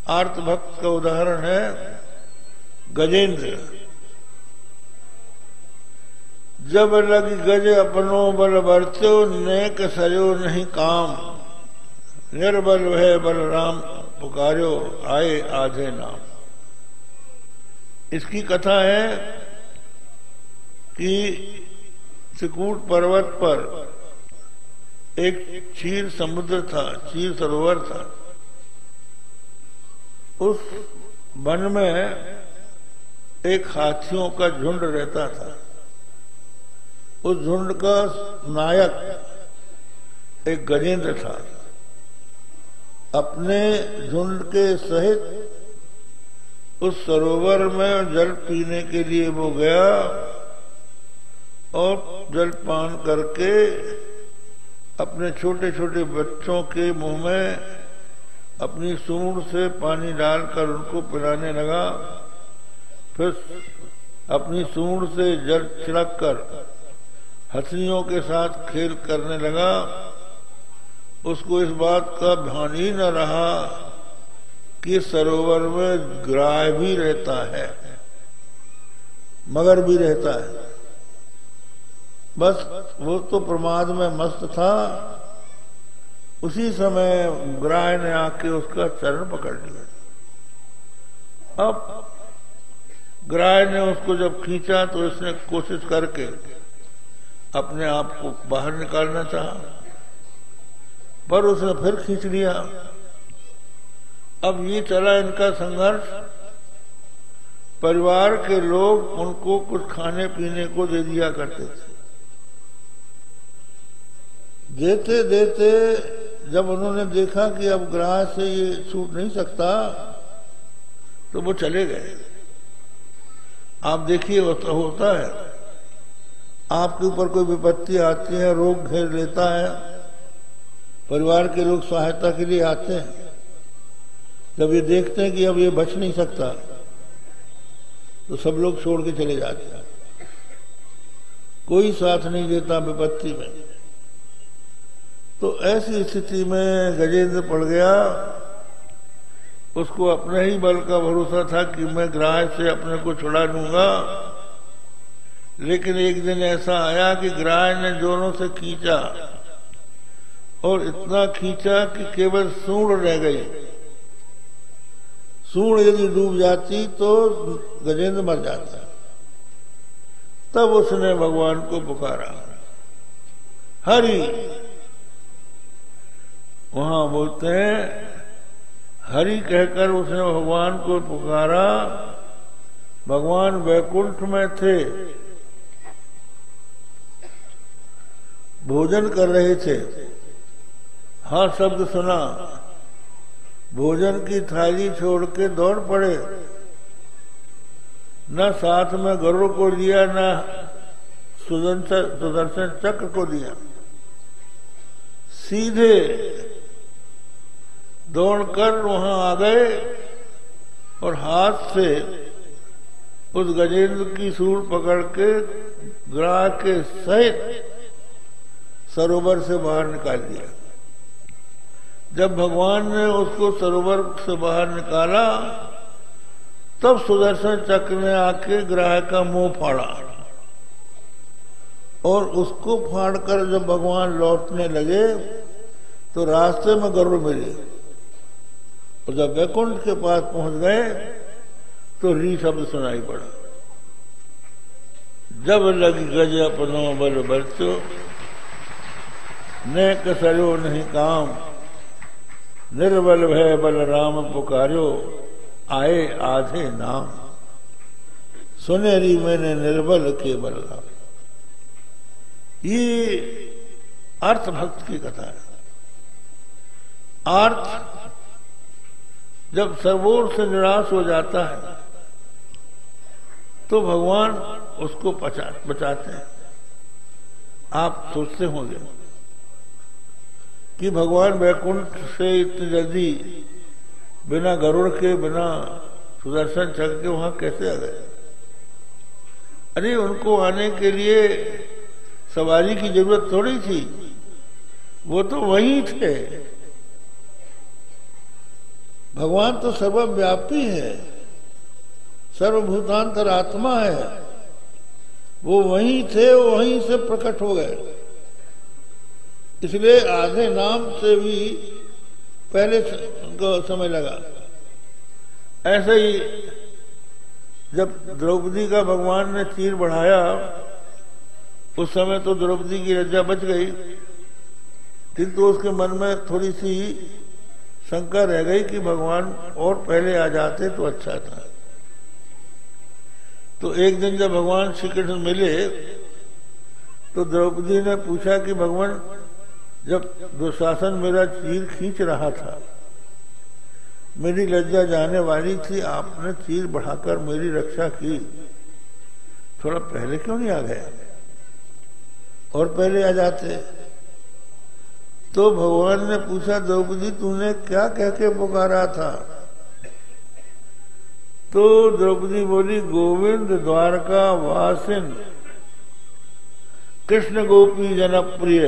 आर्त भक्त का उदाहरण है गजेंद्र। जब लगी गज अपनो बल बरत्यो, नेक सयो नहीं काम, निर्बल है बलराम पुकार्यो, आए आधे नाम। इसकी कथा है कि त्रिकूट पर्वत पर एक क्षीर समुद्र था, क्षीर सरोवर था। उस वन में एक हाथियों का झुंड रहता था। उस झुंड का नायक एक गजेंद्र था। अपने झुंड के सहित उस सरोवर में जल पीने के लिए वो गया और जल पान करके अपने छोटे छोटे बच्चों के मुंह में अपनी सूंड से पानी डालकर उनको पिलाने लगा। फिर अपनी सूंड से जल छिड़क कर हथनियों के साथ खेल करने लगा। उसको इस बात का ध्यान ही न रहा कि सरोवर में ग्राह भी रहता है, मगर भी रहता है। बस वो तो प्रमाद में मस्त था। उसी समय ग्राह ने आके उसका चरण पकड़ लिया। अब ग्राह ने उसको जब खींचा तो उसने कोशिश करके अपने आप को बाहर निकालना चाहा, पर उसने फिर खींच लिया। अब ये चला इनका संघर्ष। परिवार के लोग उनको कुछ खाने पीने को दे दिया करते थे। देते देते जब उन्होंने देखा कि अब ग्राह से ये छूट नहीं सकता, तो वो चले गए। आप देखिए होता है, आपके ऊपर कोई विपत्ति आती है, रोग घेर लेता है, परिवार के लोग सहायता के लिए आते हैं। जब ये देखते हैं कि अब ये बच नहीं सकता, तो सब लोग छोड़ के चले जाते हैं। कोई साथ नहीं देता विपत्ति में। तो ऐसी स्थिति में गजेंद्र पड़ गया। उसको अपने ही बल का भरोसा था कि मैं ग्राह से अपने को छुड़ा लूंगा। लेकिन एक दिन ऐसा आया कि ग्राह ने जोरों से खींचा और इतना खींचा कि केवल सूंड रह गई। सूंड यदि डूब जाती तो गजेंद्र मर जाता। तब उसने भगवान को पुकारा, हरि। वहां बोलते हैं हरि कहकर उसने भगवान को पुकारा। भगवान वैकुंठ में थे, भोजन कर रहे थे। हाँ शब्द सुना, भोजन की थाली छोड़ के दौड़ पड़े। न साथ में गरुड़ को लिया, न सुदर्शन चक्र को लिया। सीधे दौड़कर वहां आ गए और हाथ से उस गजेंद्र की सूंड पकड़ के ग्राह के सहित सरोवर से बाहर निकाल दिया। जब भगवान ने उसको सरोवर से बाहर निकाला, तब सुदर्शन चक्र ने आके ग्राह का मुंह फाड़ा और उसको फाड़कर जब भगवान लौटने लगे तो रास्ते में गरुड़ मिले। और जब वैकुंठ के पास पहुंच गए तो री शब्द सुनाई पड़ा, जब लगी गज अपनो बल बरत्यो, नेक सयो नहीं काम, निर्बल भय बलराम पुकार्यो, आए आधे नाम। सुनेरी मैंने निर्बल के बलराम। ये अर्थ भक्त की कथा है। अर्थ जब सर्वोर से निराश हो जाता है तो भगवान उसको बचाते हैं। आप सोचते होंगे कि भगवान वैकुंठ से इतनी जल्दी बिना गरुड़ के, बिना सुदर्शन चक्र के वहां कैसे आ गए? अरे उनको आने के लिए सवारी की जरूरत थोड़ी थी, वो तो वहीं थे। भगवान तो सर्वव्यापी है, सर्वभूतांतर आत्मा है, वो वहीं थे, वहीं से प्रकट हो गए। इसलिए आधे नाम से भी पहले को समय लगा। ऐसे ही जब द्रौपदी का भगवान ने चीर बढ़ाया, उस समय तो द्रौपदी की लज्जा बच गई, किंतु उसके मन में थोड़ी सी शंका रह गई कि भगवान और पहले आ जाते तो अच्छा था। तो एक दिन जब भगवान श्री कृष्ण मिले तो द्रौपदी ने पूछा कि भगवान, जब दुशासन मेरा चीर खींच रहा था, मेरी लज्जा जाने वाली थी, आपने चीर बढ़ाकर मेरी रक्षा की, थोड़ा पहले क्यों नहीं आ गए? और पहले आ जाते। तो भगवान ने पूछा, द्रौपदी तूने क्या कह के पुकारा था? तो द्रौपदी बोली, गोविंद द्वारका वासिन कृष्ण गोपी जनप्रिय